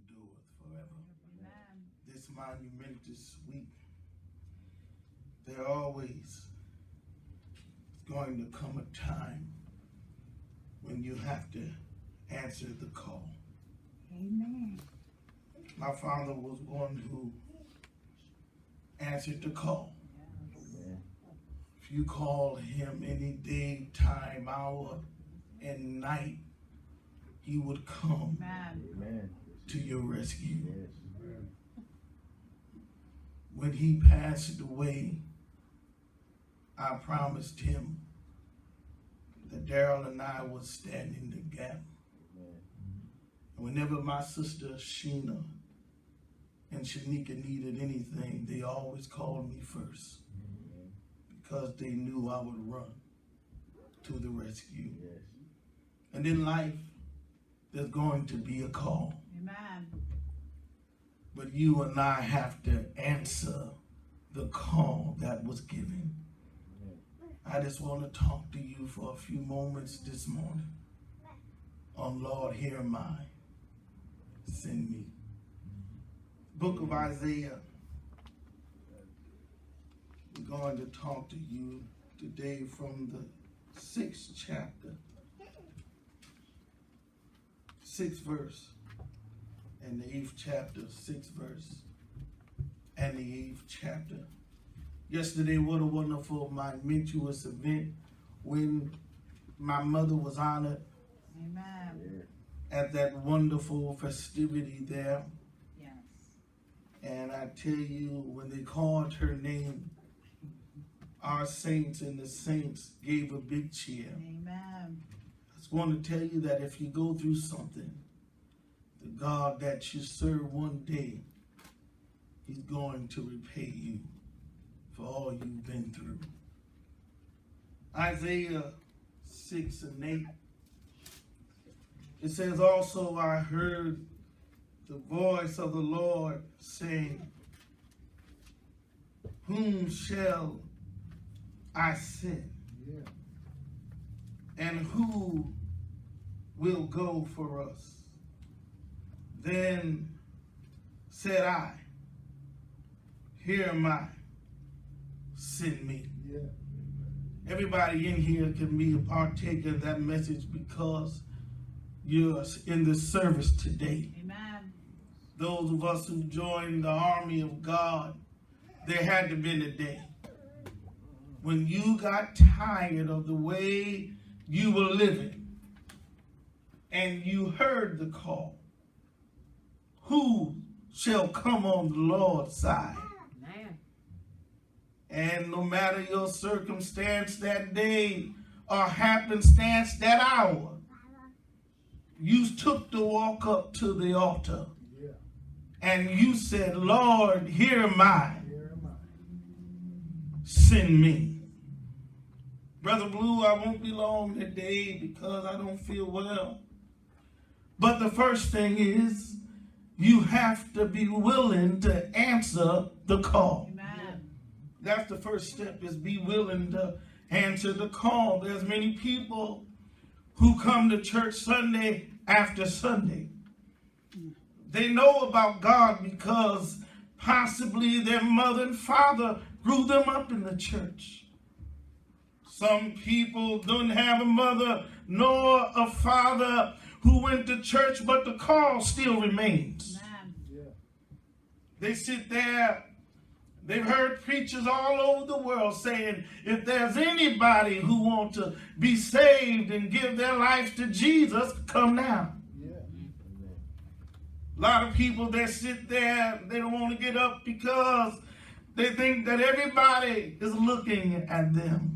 endureth forever. Amen. This monumentous week, there always is going to come a time when you have to answer the call. Amen. My father was one who answered the call. Amen. If you call him any day, time, hour, and night, he would come Amen. to your rescue. Yes. When he passed away, I promised him that Darrell and I would stand in the gap. Amen. And whenever my sister Sheena and Shanika needed anything, they always called me first because they knew I would run to the rescue. Yes. And in life, there's going to be a call. Amen. But you and I have to answer the call that was given. I just want to talk to you for a few moments this morning on Lord, here am I, send me. Book of Isaiah. We're going to talk to you today from the 6th chapter, 6th verse, and the 8th chapter, 6th verse, and the 8th chapter. Yesterday, what a wonderful, momentous event when my mother was honored Amen. at that wonderful festivity there. Yes. And I tell you, when they called her name, our saints and the saints gave a big cheer. Amen. I just want to tell you that if you go through something, the God that you serve one day, he's going to repay you for all you've been through. Isaiah 6 and 8. It says, also I heard the voice of the Lord saying, whom shall I send? Yeah. And who will go for us? Then said I, here am I, send me. Yeah. Everybody in here can be a partaker of that message because you're in the service today. Amen. Those of us who joined the army of God, there had to be a day when you got tired of the way you were living and you heard the call. Who shall come on the Lord's side? Amen. And no matter your circumstance that day or happenstance that hour, you took the walk up to the altar. Yeah. And you said, Lord, here am I, Here am I. send me. Brother Blue, I won't be long today because I don't feel well. But the first thing is, you have to be willing to answer the call. Amen. That's the first step, is be willing to answer the call. There's many people who come to church Sunday after Sunday. They know about God because possibly their mother and father grew them up in the church. Some people don't have a mother nor a father who went to church, but the call still remains. Amen. Yeah. They sit there, they've heard preachers all over the world saying, if there's anybody who wants to be saved and give their life to Jesus, come now. Yeah. A lot of people that sit there, they don't want to get up because they think that everybody is looking at them.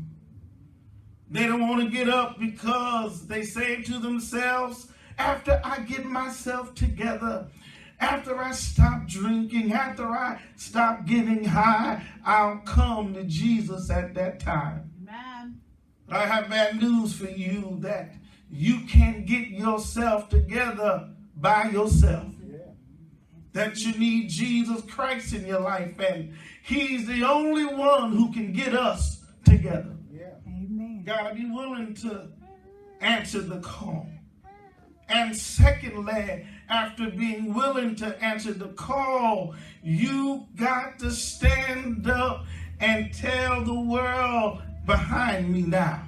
They don't want to get up because they say to themselves, after I get myself together, after I stop drinking, after I stop getting high, I'll come to Jesus at that time. Amen. But I have bad news for you, that you can't get yourself together by yourself. Yeah. That you need Jesus Christ in your life, and he's the only one who can get us together. Yeah. Amen. Gotta be willing to answer the call. And secondly, after being willing to answer the call, you got to stand up and tell the world, behind me now.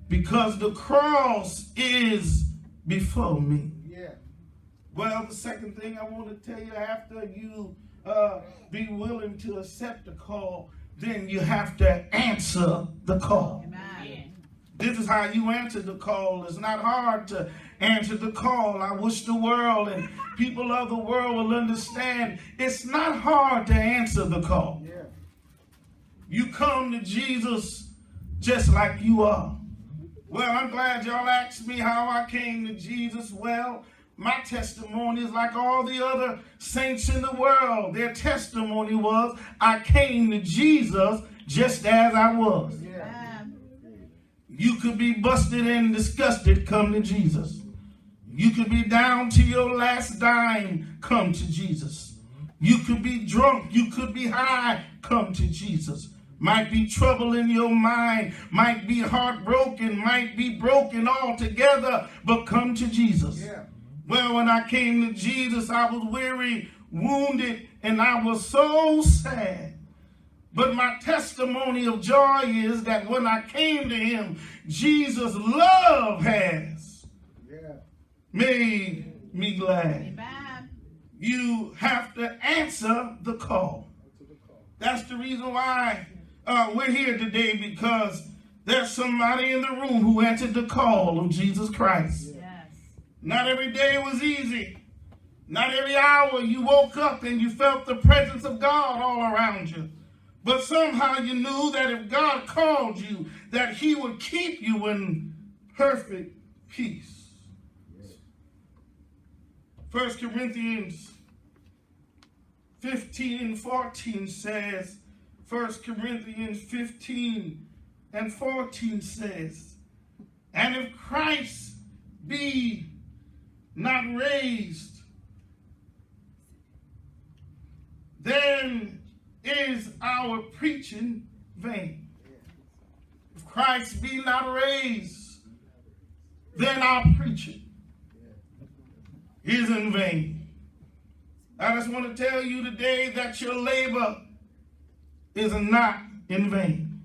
Because the cross is before me. Yeah. Well, the second thing I want to tell you, after you be willing to accept the call, then you have to answer the call. Amen. This is how you answer the call. It's not hard to answer the call. I wish the world and people of the world will understand it's not hard to answer the call. Yeah. You come to Jesus just like you are. Well, I'm glad y'all asked me how I came to Jesus. Well, my testimony is like all the other saints in the world. Their testimony was, I came to Jesus just as I was. Yeah. You could be busted and disgusted, come to Jesus. You could be down to your last dime, come to Jesus. You could be drunk, you could be high, come to Jesus. Might be trouble in your mind, might be heartbroken, might be broken altogether, but come to Jesus. Yeah. Well, when I came to Jesus, I was weary, wounded, and I was so sad. But my testimony of joy is that when I came to him, Jesus' love has made me glad. Amen. You have to answer the call. That's the reason why we're here today, because there's somebody in the room who answered the call of Jesus Christ. Yes. Not every day was easy. Not every hour you woke up and you felt the presence of God all around you. But somehow you knew that if God called you, that he would keep you in perfect peace. 1 Corinthians 15 and 14 says, 1 Corinthians 15 and 14 says, and if Christ be not raised, then is our preaching vain. If Christ be not raised, then our preaching is in vain. I just want to tell you today that your labor is not in vain.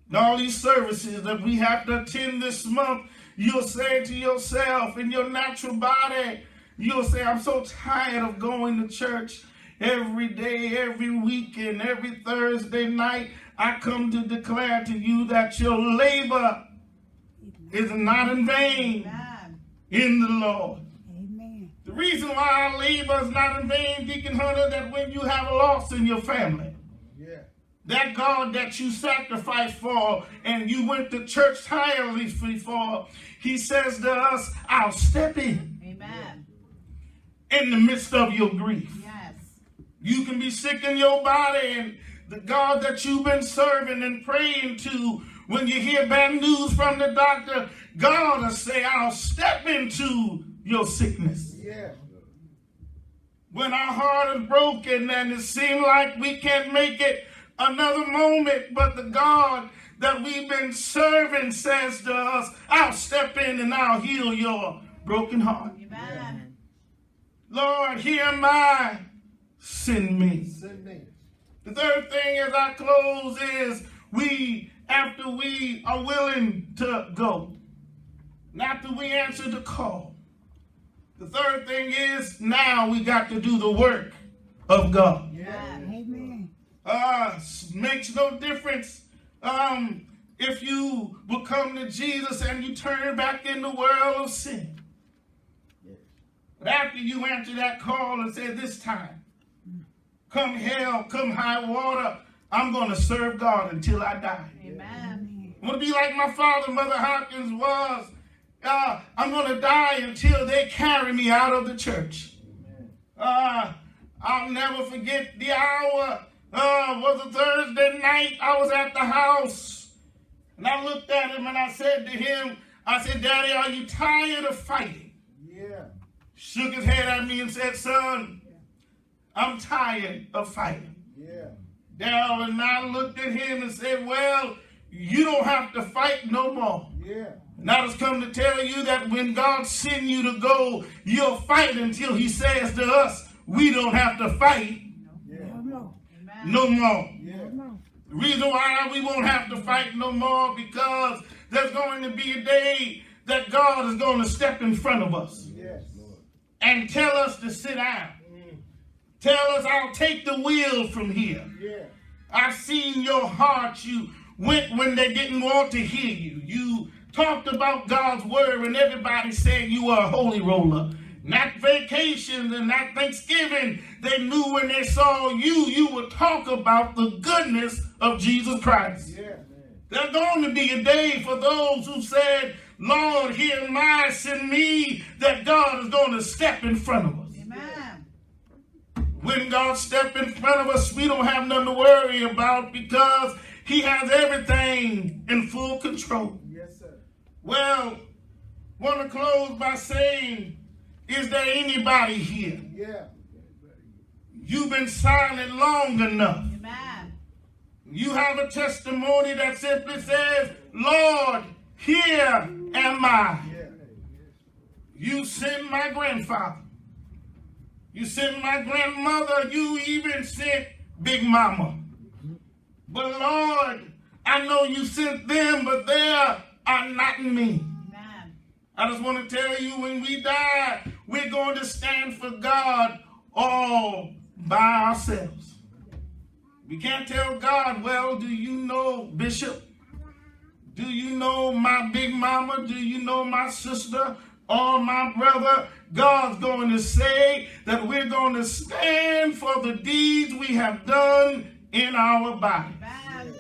And all these services that we have to attend this month, you'll say to yourself, in your natural body, you'll say, I'm so tired of going to church every day, every weekend, every Thursday night. I come to declare to you that your labor is not in vain Amen. in the Lord. Amen. The reason why our labor is not in vain, Deacon Hunter, that when you have a loss in your family, that God that you sacrificed for and you went to church tirelessly for, he says to us, I'll step Amen. in the midst of your grief. Yes. You can be sick in your body, and the God that you've been serving and praying to, when you hear bad news from the doctor, God will say, I'll step into your sickness. Yeah. When our heart is broken and it seems like we can't make it another moment, but the God that we've been serving says to us, I'll step in and I'll heal your broken heart. Amen. Lord, here am I, send me. Send me. The third thing as I close is after we are willing to go, and after we answer the call, the third thing is now we got to do the work of God. Amen. Makes no difference if you will come to Jesus and you turn back in the world of sin. But after you answer that call and say, this time, come hell, come high water, I'm going to serve God until I die. Amen. I want to be like my father, Mother Hopkins, was. I'm going to die until they carry me out of the church. I'll never forget the hour. Was a Thursday night. I was at the house. And I looked at him and I said to him, I said, Daddy, are you tired of fighting? Yeah. Shook his head at me and said, son, I'm tired of fighting. Yeah. Darrell and I looked at him and said, well, you don't have to fight no more. Yeah. And I just come to tell you that when God sends you to go, you'll fight until he says to us, we don't have to fight no more. The reason why we won't have to fight no more, because there's going to be a day that God is going to step in front of us and tell us to sit down. Tell us, I'll take the wheel from here. I've seen your heart. You went when they didn't want to hear you. You talked about God's word and everybody said you were a holy roller. Not vacations and not Thanksgiving. They knew when they saw you, you would talk about the goodness of Jesus Christ. There's going to be a day for those who said, Lord, here am I, send me, that God is going to step in front of us. Amen. When God steps in front of us, we don't have nothing to worry about because he has everything in full control. Yes, sir. Well, want to close by saying, is there anybody here? Yeah. You've been silent long enough. Amen. You have a testimony that simply says, Lord, here am I. Yeah. You sent my grandfather. You sent my grandmother. You even sent Big Mama. But Lord, I know you sent them, but they are not me. Amen. I just want to tell you, when we die, we're going to stand for God all by ourselves. We can't tell God, well, do you know Bishop? Do you know my big mama? Do you know my sister or my brother? God's going to say that we're going to stand for the deeds we have done in our body. Amen.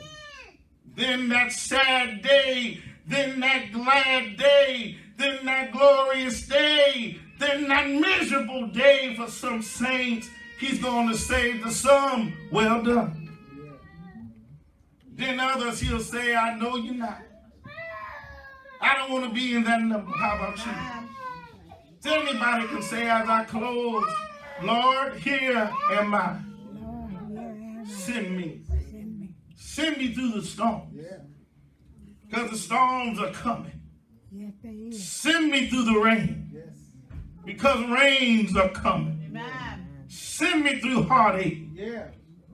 Then that sad day, then that glad day, then that glorious day, then that miserable day for some saints, he's going to say to some, well done. Then others, he'll say, I know you're not. I don't want to be in that number. How about you? Amen. So anybody can say as I close, Lord, here am I. Send me. Send me through the storm. Because the storms are coming. Send me through the rain. Because rains are coming. Amen. Send me through heartache.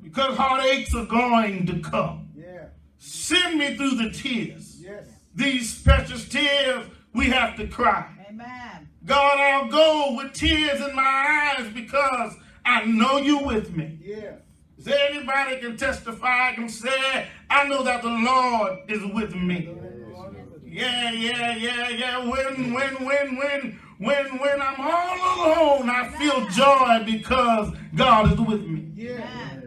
Because heartaches are going to come. Send me through the tears. These precious tears we have to cry. Amen. God, I'll go with tears in my eyes because I know you're with me. Is there anybody can testify and say, I know that the Lord is with me? Yeah. When I'm all alone, I feel joy because God is with me. Amen.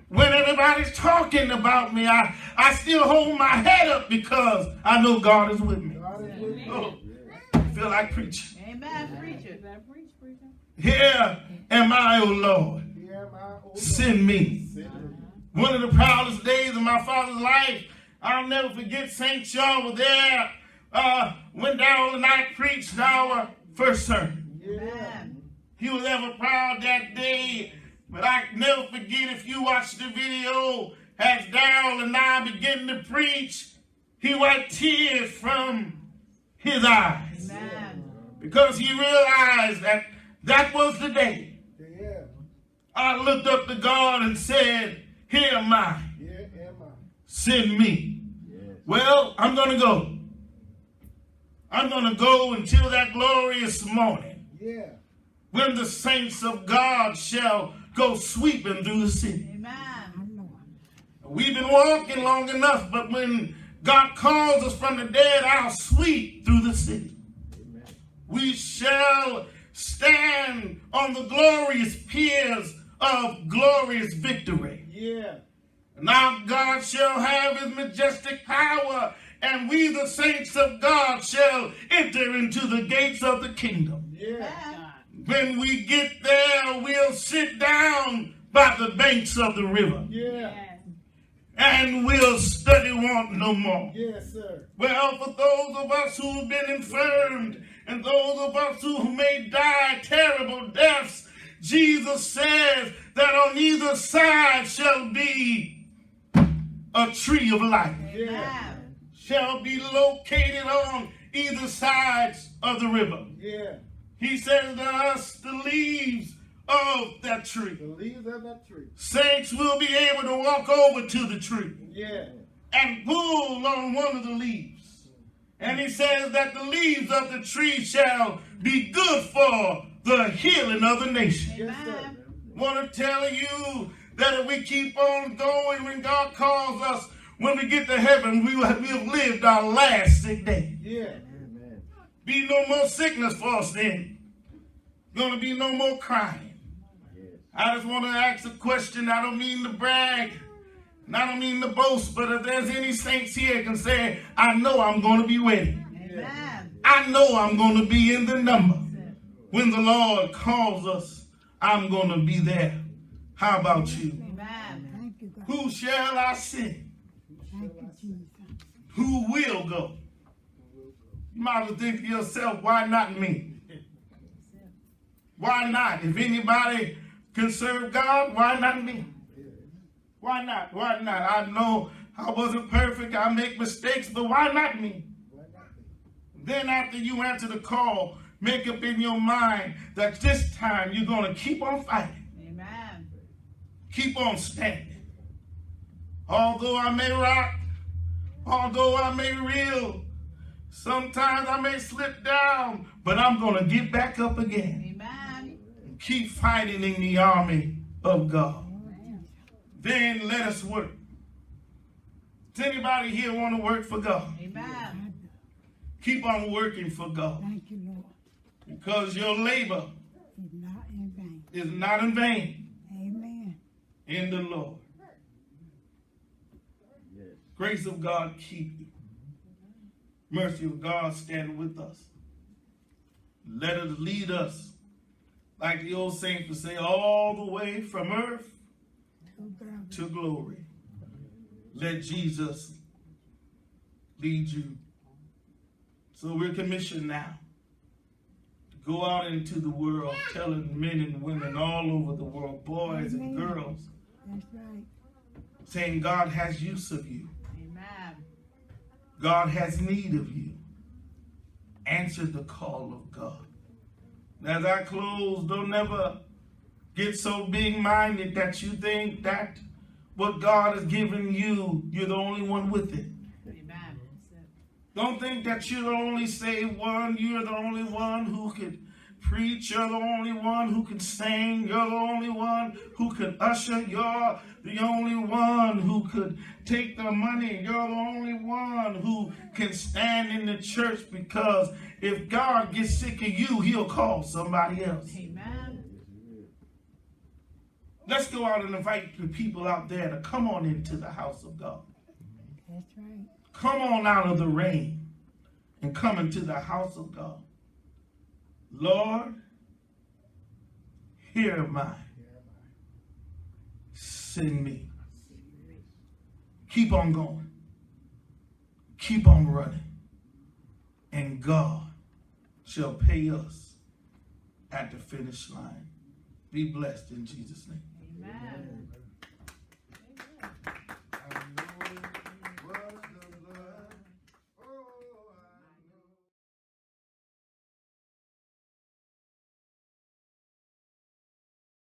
When everybody's talking about me, I still hold my head up because I know God is with me. Oh, I feel like preaching. Amen. Preach it. Here am I, O Lord. Send me. One of the proudest days of my father's life, I'll never forget. St. John was there when Darnell and I preached our first sermon. Amen. He was ever proud that day. But I never forget, if you watch the video, as Darnell and I began to preach, he wiped tears from his eyes. Amen. Because he realized that that was the day. I looked up to God and said, here am I. Send me. Well, I'm going to go. I'm going to go until that glorious morning when the saints of God shall go sweeping through the city. Amen. We've been walking long enough, but when God calls us from the dead, I'll sweep through the city. We shall stand on the glorious piers of glorious victory. Now God shall have his majestic power, and we, the saints of God, shall enter into the gates of the kingdom. Amen. When we get there, we'll sit down by the banks of the river. And we'll study want no more. Well, for those of us who've been infirmed and those of us who may die terrible deaths, Jesus says that on either side shall be a tree of life. Amen. shall be located on either sides of the river. Yeah. He says to us, the leaves of that tree. The leaves of that tree. Saints will be able to walk over to the tree Yeah. and pull on one of the leaves. And he says that the leaves of the tree shall be good for the healing of the nation. Yes, sir. Amen. Want to tell you that if we keep on going when God calls us, when we get to heaven, we have lived our last sick day. Yeah. Amen. Be no more sickness for us then. Gonna be no more crying. Yes. I just want to ask a question. I don't mean to brag. And I don't mean to boast, but if there's any saints here can say, I know I'm going to be ready. Amen. I know I'm going to be in the number. When the Lord calls us, I'm going to be there. How about you? Amen. Thank you, God. Who shall I send? Thank you, Jesus. Who will go? You might as well think to yourself, why not me? Why not? If anybody can serve God, why not me? Why not? Why not? I know I wasn't perfect. I make mistakes, but why not me? Then after you answer the call, make up in your mind that this time you're going to keep on fighting. Amen. Keep on standing. Although I may rock, although I may reel, sometimes I may slip down, but I'm going to get back up again. Amen. Keep fighting in the army of God. Then let us work. Does anybody here want to work for God? Amen. Keep on working for God, Thank you, Lord. because your labor It's not in vain. is not in vain Amen. in the Lord. Yes. Grace of God keep you. Mercy of God stand with us. Let it lead us, like the old saints would say, all the way from earth To God. to glory. Let Jesus lead you. So we're commissioned now to go out into the world telling men and women all over the world, boys and Amen. girls, That's right. saying God has use of you. Amen. God has need of you. Answer the call of God. As I close, don't ever get so big-minded that you think that what God has given you, you're the only one with it. Amen. Don't think that you're the only saved one. You're the only one who could preach. You're the only one who can sing. You're the only one who can usher. You're the only one who could take the money. You're the only one who can stand in the church, because if God gets sick of you, he'll call somebody else. Amen. Let's go out and invite the people out there to come on into the house of God. That's right. Come on out of the rain and come into the house of God. Lord, here am I. Send me. Keep on going. Keep on running. And God shall pay us at the finish line. Be blessed in Jesus' name. Amen.